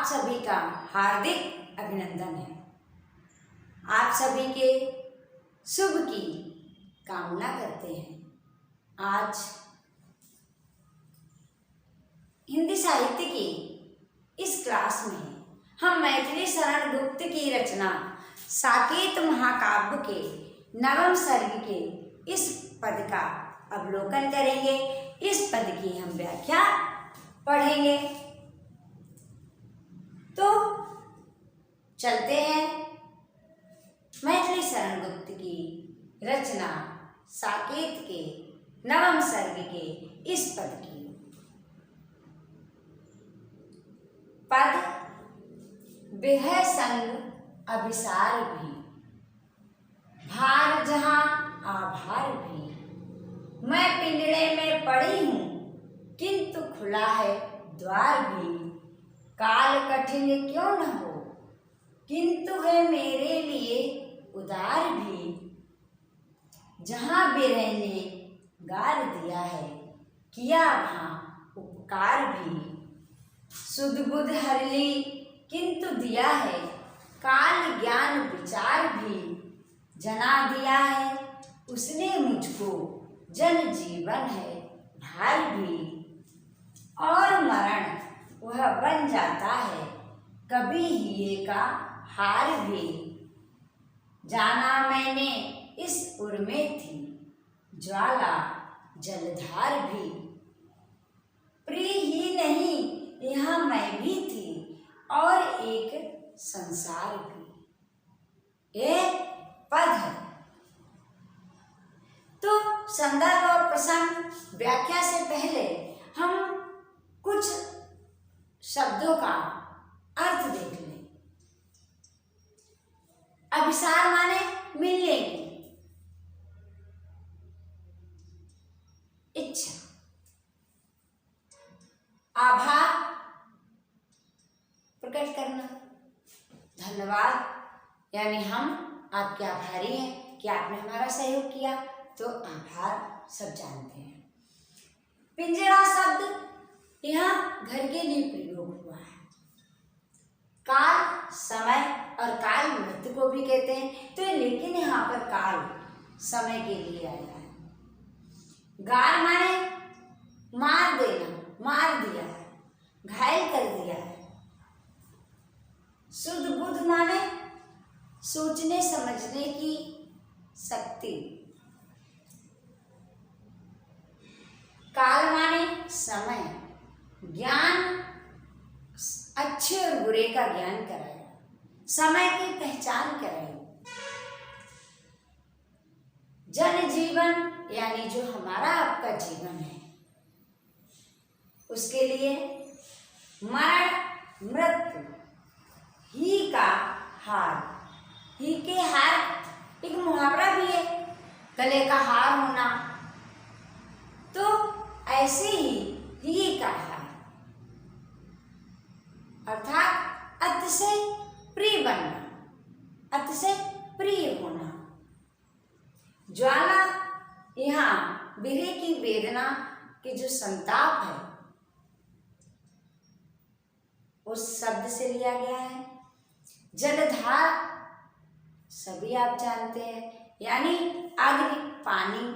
सभी का हार्दिक अभिनंदन है। आप सभी के शुभ की कामना करते हैं। आज हिंदी साहित्य की इस क्लास में हम मैथिली शरण गुप्त की रचना साकेत महाकाव्य के नवम सर्ग के इस पद का अवलोकन करेंगे। इस पद की हम व्याख्या पढ़ेंगे। तो चलते हैं मैथिली शरण गुप्त की रचना साकेत के नवम सर्ग के इस पद की। पद विरह संग अभिसार भी, भार जहां आभार भी। मैं पिंजड़े में पड़ी हूँ किंतु खुला है द्वार भी। काल कठिन क्यों न हो किंतु है मेरे लिए उदार भी। जहां विरह ने गार दिया है किया वहां उपकार भी। सुध बुध हर ली किंतु दिया है काल ज्ञान विचार भी। जना दिया है उसने मुझको जन जीवन है भार भी। और मरण वह बन जाता है कभी हिये का हार भी। जाना मैंने इस उर में थी ज्वाला जलधार भी। प्रिय ही नहीं यहाँ मैं भी थी और एक संसार भी। ये पद है। तो संदर्भ और प्रसंग व्याख्या से पहले हम कुछ शब्दों का अर्थ देख लें। अभिसार माने मिलने की इच्छा। आभार प्रकट करना, धन्यवाद यानी हम आपके आभारी हैं कि आपने हमारा सहयोग किया। तो आभार सब जानते हैं। पिंजरा शब्द यहाँ घर के लिए प्रयोग हुआ है। काल समय और काल मृत्यु को भी कहते हैं, तो लेकिन यहाँ पर काल समय के लिए आया है। गार माने मार देना, मार दिया है, घायल कर दिया है। सुध बुध माने सोचने समझने की शक्ति। काल माने समय, ज्ञान अच्छे और बुरे का ज्ञान कराएगा, समय की पहचान कराएगा। जन जीवन यानी जो हमारा आपका जीवन है उसके लिए मरण मृत्यु ही का हार। ही के हार एक मुहावरा भी है, गले का हार होना। तो ऐसे ही का हार अर्थात अतिशय प्रिय बनना, अतिशय प्रिय होना। ज्वाला यहाँ विरह की वेदना के जो संताप है उस शब्द से लिया गया है। जलधार सभी आप जानते हैं यानी अग्नि पानी।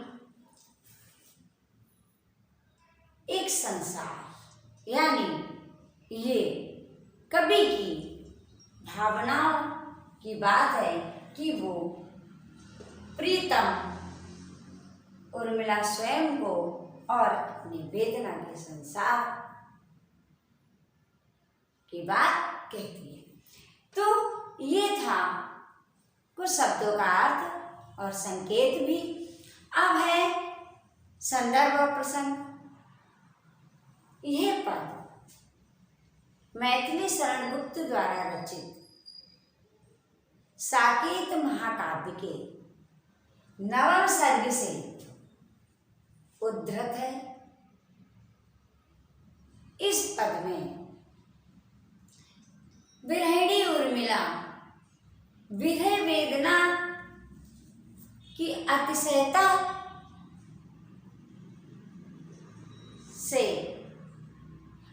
एक संसार यानी ये कवि की भावनाओं की बात है कि वो प्रीतम उर्मिला स्वयं को और अपनी वेदना के संसार की बात कहती है। तो ये था कुछ शब्दों का अर्थ और संकेत भी। अब है संदर्भ और प्रसंग। यह पद मैथिली शरण गुप्त द्वारा रचित साकेत महाकाव्य के नवम सर्ग से उद्धृत है। इस पद में विरहिणी उर्मिला विरह वेदना की अतिशयता से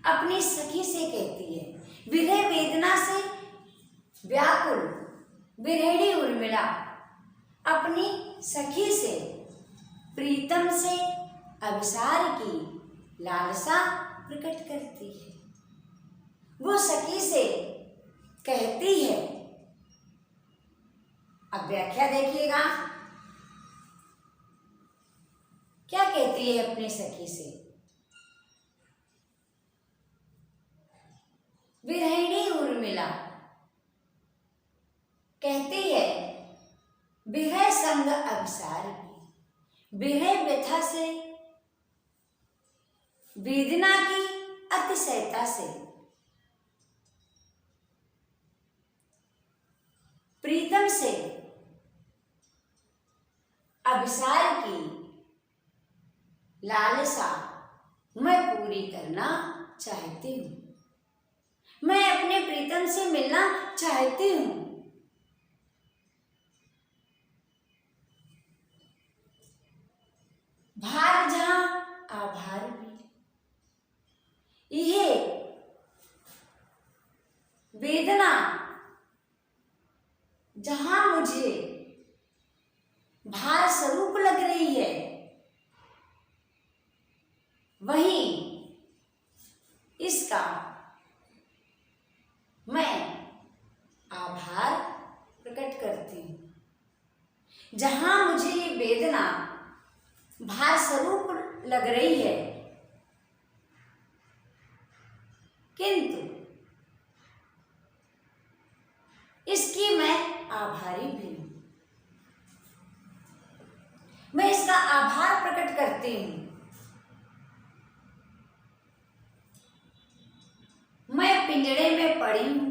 अपनी सखी से कहती है, विरह वेदना से व्याकुल विरहिणी उर्मिला अपनी सखी से, प्रीतम से अभिसार की लालसा प्रकट करती है। वो सखी से कहती है, अब व्याख्या देखिएगा, क्या कहती है अपनी सखी से। विरहिणी उर्मिला कहती है, विरह संग अभिसार की, विरह व्यथा से, वेदना की अतिशयता से, प्रीतम से अभिसार की लालसा मैं पूरी करना चाहती हूँ। मैं अपने प्रीतम से मिलना चाहती हूँ। भार जहां आभार भी, यह वेदना जहां मुझे भार स्वरूप लग रही है, वहीं इसका मैं आभार प्रकट करती हूँ। जहां मुझे ये वेदना भार स्वरूप लग रही है, किंतु इसकी मैं आभारी भी हूं। मैं इसका आभार प्रकट करती हूं। मैं पिंजड़े में पड़ी हूं।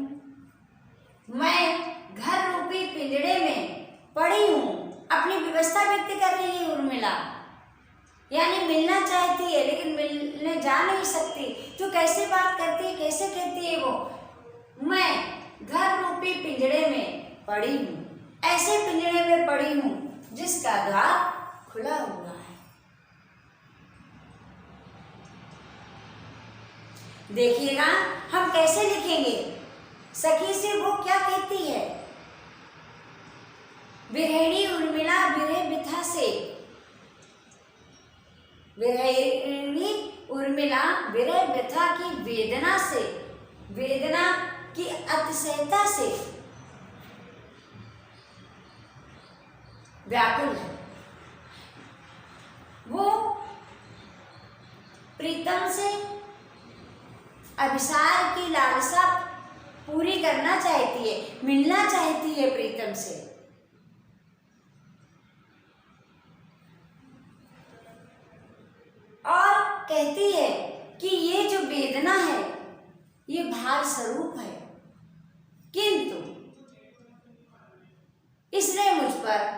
मैं घर रूपी पिंजड़े में पड़ी हूं। अपनी व्यवस्था व्यक्त कर रही है उर्मिला, यानी मिलना चाहती है लेकिन मिलने जा नहीं सकती। तो कैसे बात करती है, कैसे कहती है वो, मैं घर रूपी पिंजड़े में पड़ी हूँ। ऐसे पिंजड़े में पड़ी हूँ जिसका द्वार खुला हुआ है। देखिएगा हम कैसे लिखेंगे। सखी से वो क्या कहती है, विरहिणी उर्मिला विरह व्यथा से, विरहिणी उर्मिला विरह व्यथा की वेदना से, वेदना की अतिशयता से व्याकुल है। वो प्रीतम से अभिसार की लालसा पूरी करना चाहती है, मिलना चाहती है प्रीतम से। और कहती है कि ये जो वेदना है ये भार स्वरूप है, किंतु इसने मुझ पर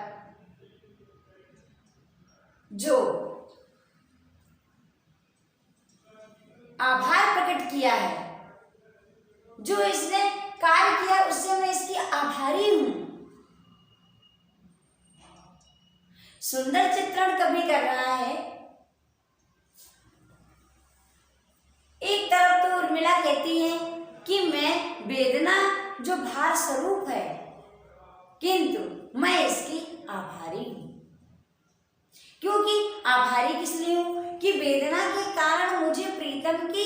जो आभार प्रकट किया है, जो इसने कार्य किया, उससे मैं इसकी आभारी हूं। सुंदर चित्रण कवि कर रहा है। एक तरफ तो उर्मिला कहती है कि मैं वेदना जो भार स्वरूप है, किंतु मैं इसकी आभारी हूं। क्योंकि आभारी किस लिए हूं कि वेदना के कारण मुझे प्रीतम की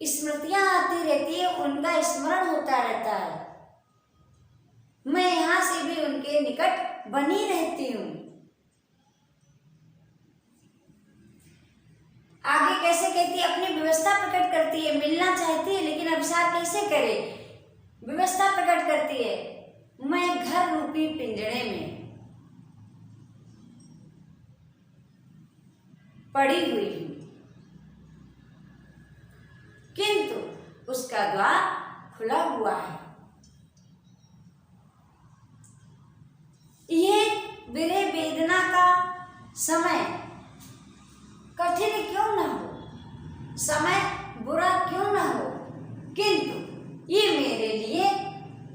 स्मृतियां आती रहती है, उनका स्मरण होता रहता है। मैं यहां से भी उनके निकट बनी रहती हूं। आगे कैसे कहती है, अपनी व्यवस्था प्रकट करती है। मिलना चाहती है लेकिन अभिसार कैसे करे, व्यवस्था प्रकट करती है। मैं घर रूपी पिंजड़े में पड़ी हुई हूं, किंतु उसका द्वार खुला हुआ है। यह विरह वेदना का समय कठिन क्यों न हो, समय बुरा क्यों न हो, किंतु ये मेरे लिए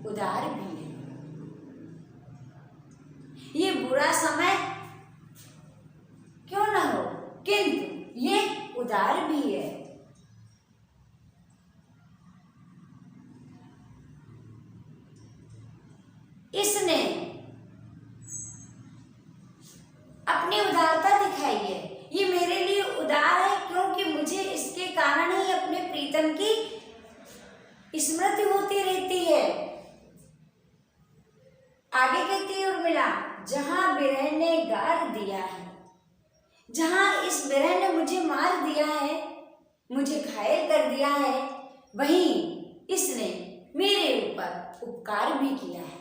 उदार भी है। ये बुरा समय क्यों न हो, किंतु ये उदार भी है। इसने अपनी उदारता दिखाई है। ये मेरे लिए उदार है क्योंकि मुझे इसके कारण ही अपने प्रीतम की स्मृति होती रहती है। आगे कहती है उर्मिला, जहां विरह ने गार दिया है, जहां इस विरह ने मुझे मार दिया है, मुझे घायल कर दिया है, वहीं इसने मेरे ऊपर उपकार भी किया है।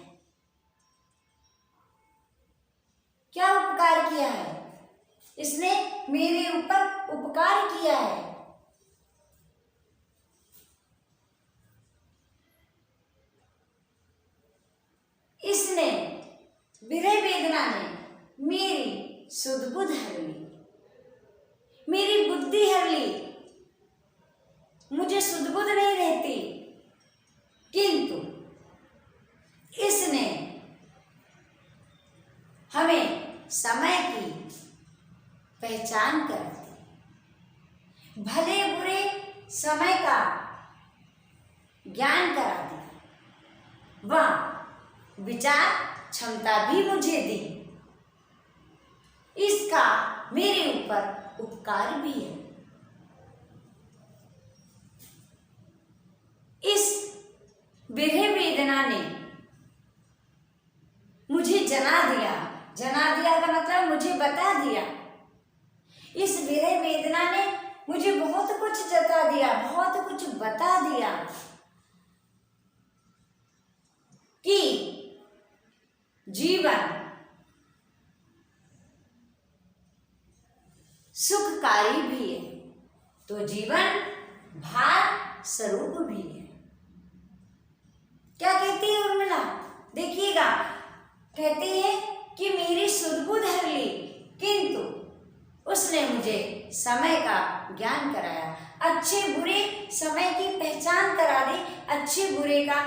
क्या उपकार किया है? इसने मेरे ऊपर उपकार किया है। इसने विरह वेदना ने मेरी सुध-बुध हर ली, मेरी बुद्धि हर ली। मुझे सुध-बुध नहीं रहती, किंतु इसने हमें समय की पहचान कर दी, भले बुरे समय का ज्ञान करा दिया, वह विचार क्षमता भी मुझे दी। इसका मेरे ऊपर उपकार भी है। इस विरह वेदना ने मुझे जना दिया। जना दिया का मतलब मुझे बता दिया। इस विरह वेदना ने मुझे बहुत कुछ जता दिया, बहुत कुछ बता दिया कि जीवन सुखकारी भी है तो जीवन भार स्वरूप भी है। क्या कहती है उर्मिला? देखिएगा, कहती है कि मेरी सुध-बुध हर ली, किंतु उसने मुझे समय का ज्ञान कराया, अच्छे बुरे समय की पहचान करा दी, अच्छे बुरे का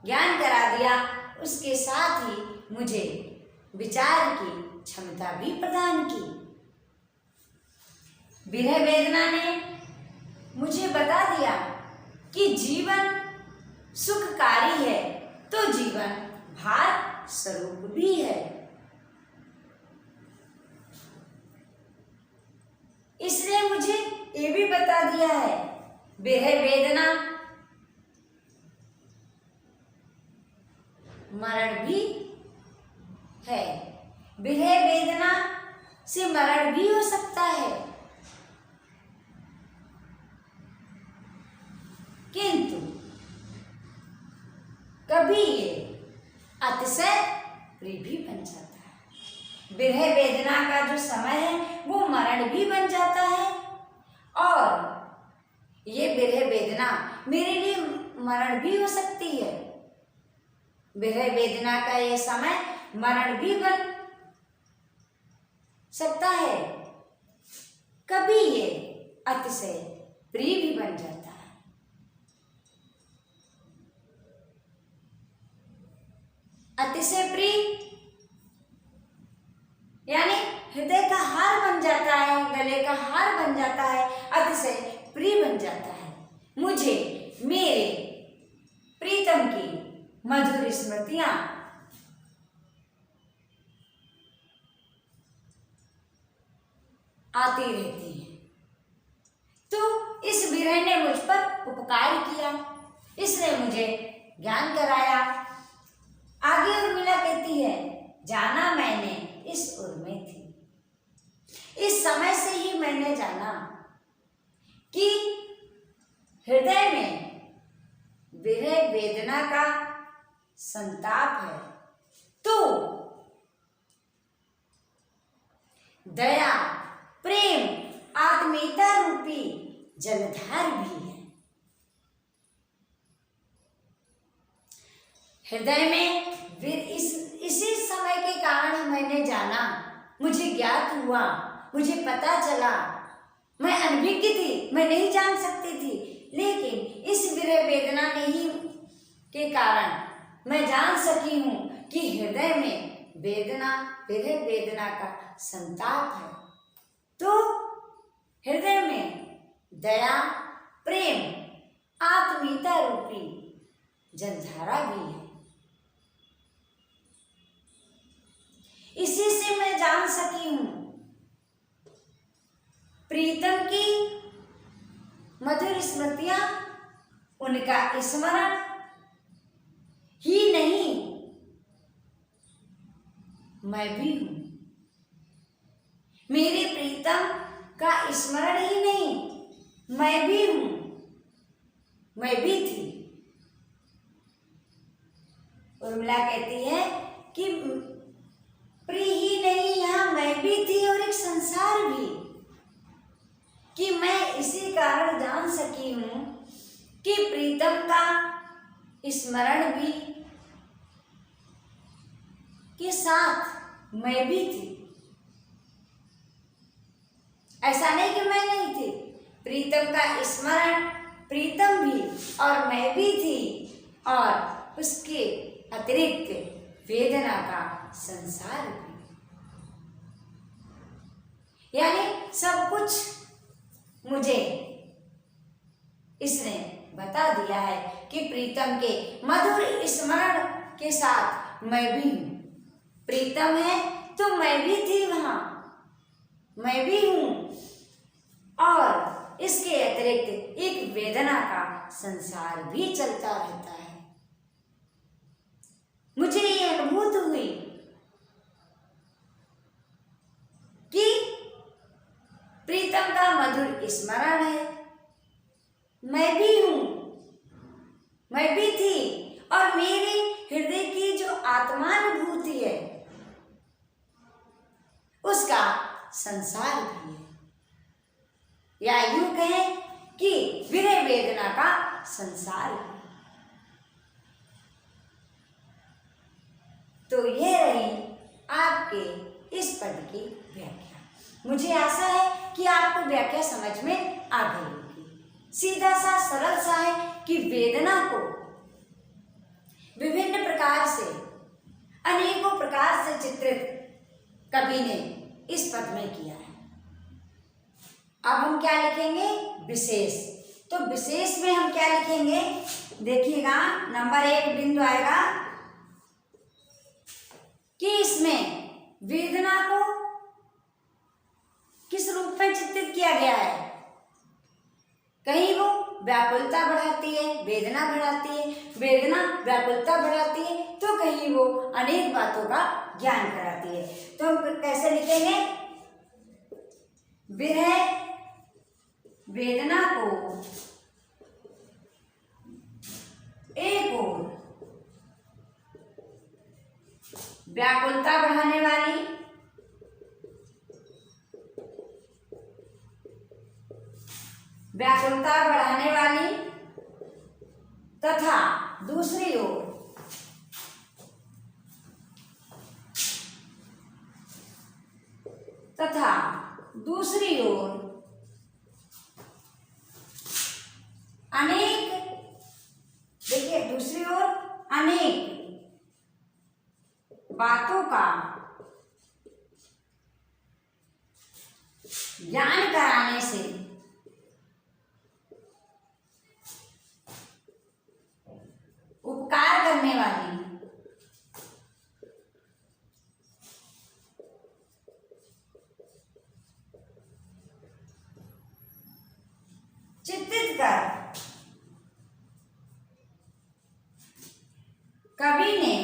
ज्ञान करा दिया। उसके साथ ही मुझे विचार की क्षमता भी प्रदान की। विरह वेदना ने मुझे बता दिया कि जीवन सुखकारी है तो जीवन भार स्वरूप भी है। इसने मुझे ये भी बता दिया है, विरह वेदना मरण भी है, विरह वेदना से मरण भी हो सकता है, किंतु कभी ये अतिशय प्रिय भी बन जाता है। विरह वेदना का जो समय है वो मरण भी बन जाता है, और ये विरह वेदना मेरे लिए मरण भी हो सकती है। विरह वेदना का ये समय मरण भी बन सकता है, कभी ये अतिशय प्रिय भी बन जाता है। अतिशय प्रिय यानी हृदय का हार बन जाता है, गले का हार बन जाता है, अतिशय प्रिय बन जाता है। मुझे मेरे प्रीतम की मधुर स्मृतियां आती रहती हैं। तो इस विरह ने मुझ पर उपकार किया, इसने मुझे ज्ञान कराया। आगे उर्मिला कहती है, जाना मैंने इस उर में थी, इस समय से ही मैंने जाना कि हृदय में विरह वेदना का संताप है तो दया प्रेम आत्मीयता रूपी जलधार भी है। हृदय में इसी समय के कारण मैंने जाना, मुझे ज्ञात हुआ, मुझे पता चला। मैं अनभिज्ञ थी, मैं नहीं जान सकती थी, लेकिन इस विरह वेदना ने ही के कारण मैं जान सकी हूँ कि हृदय में वेदना, विरह वेदना का संताप है तो हृदय में दया प्रेम आत्मीयता रूपी जलधारा भी है। इसी से मैं जान सकी हूं प्रीतम की मधुर स्मृतियां, उनका स्मरण ही नहीं मैं भी हूं। मेरे प्रीतम का स्मरण ही नहीं मैं भी हूं, मैं भी थी। उर्मिला कहती है कि प्रिय ही नहीं, यहाँ मैं भी थी और एक संसार भी, कि मैं इसी कारण जान सकी हूं कि प्रीतम का स्मरण भी के साथ मैं भी थी। ऐसा नहीं कि मैं नहीं थी, प्रीतम का स्मरण, प्रीतम भी और मैं भी थी, और उसके अतिरिक्त वेदना का संसार भी। यानी सब कुछ मुझे इसने बता दिया है कि प्रीतम के मधुर स्मरण के साथ मैं भी हूं। प्रीतम है तो मैं भी थी वहां, मैं भी हूं, और इसके अतिरिक्त एक वेदना का संसार भी चलता रहता है। मुझे ये अनुभूति हुई कि प्रीतम का मधुर स्मरण है, मैं भी हूं, मैं भी थी, और मेरे हृदय की जो आत्मानुभूति है उसका संसार भी है, या यूं कहें कि विरह वेदना का संसार है। तो ये रही आपके इस पद की व्याख्या। मुझे आशा है कि आपको व्याख्या समझ में आ गई होगी। सीधा सा सरल सा है कि वेदना को विभिन्न प्रकार से, अनेकों प्रकार से चित्रित कवि ने इस पद में किया है। अब हम क्या लिखेंगे? विशेष। तो विशेष में हम क्या लिखेंगे? देखिएगा, नंबर 1 बिंदु आएगा कि इसमें वेदना को किस रूप में चित्रित किया गया है। कहीं वो व्याकुलता बढ़ाती है, वेदना बढ़ाती है, वेदना व्याकुलता बढ़ाती है, तो कहीं वो अनेक बातों का ज्ञान कराती है। तो हम कैसे लिखेंगे? विरह वेदना को एक ओर व्याकुलता बढ़ाने वाली तथा दूसरी ओर अनेक, देखिए दूसरी ओर अनेक बातों का ज्ञान कराने से उपकार करने वाली चित्रित कर कवि ने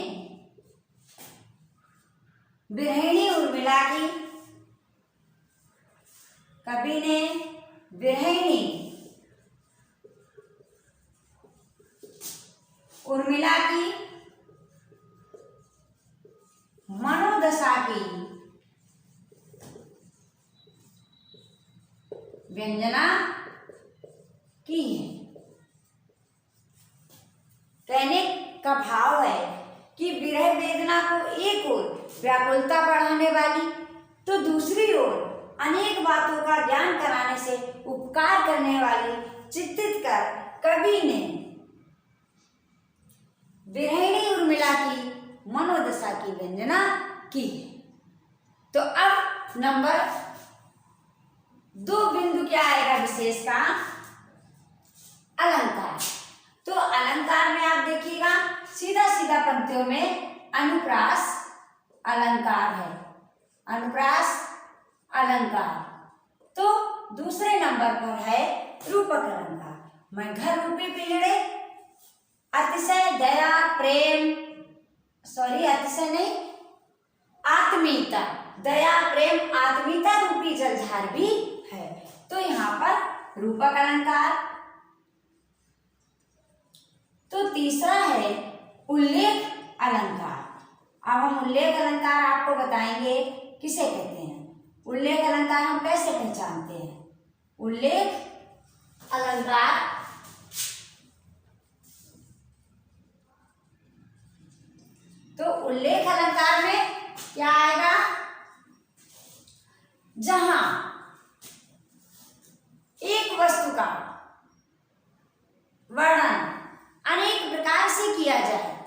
विरहिणी उर्मिला की, कवि ने विरहिणी उर्मिला की मनोदशा की व्यंजना की है। कहने का भाव है कि विरह वेदना को एक ओर व्याकुलता बढ़ाने वाली तो दूसरी ओर अनेक बातों का ज्ञान कराने से उपकार करने वाली चित्रित कर कवि ने विरहिणी उर्मिला की मनोदशा की व्यंजना की है। तो अब नंबर 2 बिंदु क्या आएगा विशेष का? अलंकार। तो अलंकार में आप देखिएगा सीधा सीधा पंक्तियों में अनुप्रास अलंकार है, अनुप्रास अलंकार। तो दूसरे नंबर पर है रूपक अलंकार। मैं घर रूपी पिंजड़े, अतिशय दया प्रेम, अतिशय नहीं, आत्मीयता, दया प्रेम आत्मीयता रूपी जलधार भी है। तो यहाँ पर रूपक अलंकार। तो तीसरा है उल्लेख अलंकार। अब हम उल्लेख अलंकार आपको बताएंगे किसे कहते हैं। उल्लेख अलंकार हम कैसे पहचानते हैं। उल्लेख अलंकार तो उल्लेख अलंकार में क्या आएगा, जहां एक वस्तु का वर्णन अनेक प्रकार से किया जाए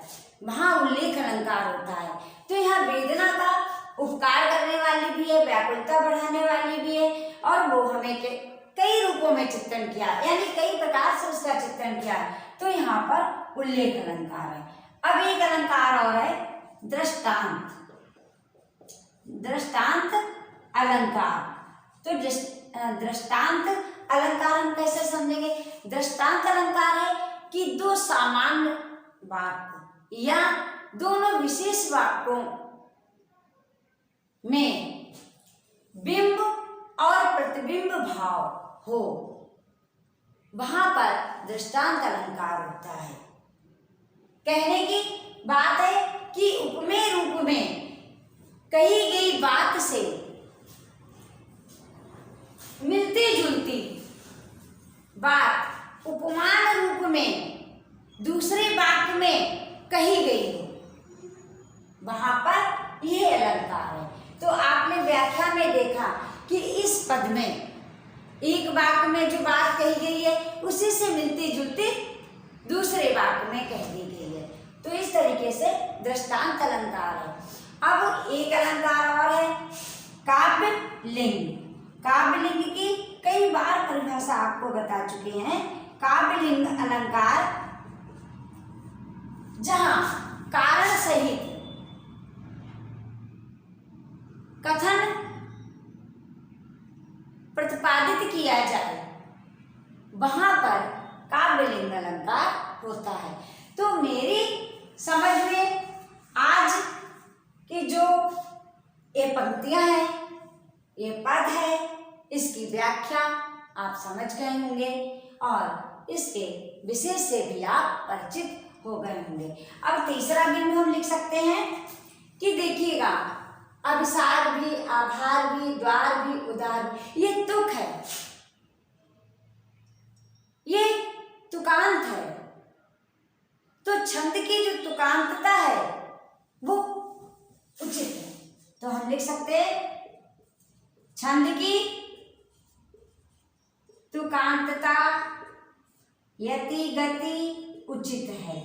वहां उल्लेख अलंकार होता है। तो यहाँ वेदना का उपकार करने वाली भी है, व्याकुलता बढ़ाने वाली भी है, और वो हमें कई रूपों में चित्रण किया, यानी कई प्रकार से उसका चित्रण किया है। तो यहाँ पर उल्लेख अलंकार है। अब एक अलंकार और है दृष्टांत। दृष्टांत अलंकार। तो दृष्टांत अलंकार हम कैसे समझेंगे। दृष्टांत अलंकार है कि दो सामान्य वाक्य या दोनों विशेष वाक्यों में बिंब और प्रतिबिंब भाव हो, वहां पर दृष्टांत अलंकार होता है। कहने की बात है कि उपमेय रूप में कही गई बात से मिलती जुलती बात उपमान रूप में दूसरे वाक्य में कही गई हो, वहां पर यह अलंकार है। तो आपने व्याख्या में देखा कि इस पद में एक वाक्य में जो बात कही गई है उसी से मिलती जुलती दूसरे वाक्य में कह दी गई है। तो इस तरीके से दृष्टांत अलंकार है। अब एक अलंकार और है काव्य लिंग। काव्य लिंग की कई बार परिभाषा आपको बता चुके हैं। काव्य लिंग अलंकार जहां कारण सहित कथन प्रतिपादित किया जाए वहां पर काव्य लिंग अलंकार होता है। तो मेरी समझ में आज की जो ये पंक्तियां हैं, ये पद है, इसकी व्याख्या आप समझ गए होंगे और इसके विशेष से भी आप परिचित हो गए होंगे। अब तीसरा बिंदु हम लिख सकते हैं कि देखिएगा, अभिसार भी, आभार भी, द्वार भी, उदार भी, ये तुक है, ये तुकांत है। तो छंद की जो तुकांतता है वो उचित है। तो हम लिख सकते हैं छंद की तुकांतता यति गति उचित है।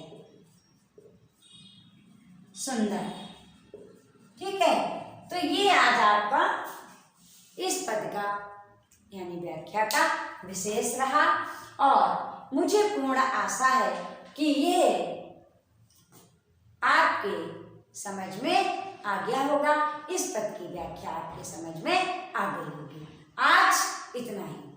सुंदर, ठीक है। तो ये आज आपका इस पद का यानी व्याख्या का विशेष रहा और मुझे पूर्ण आशा है कि ये आपके समझ में आ गया होगा। इस पद की व्याख्या आपके समझ में आ गई होगी। आज इतना ही।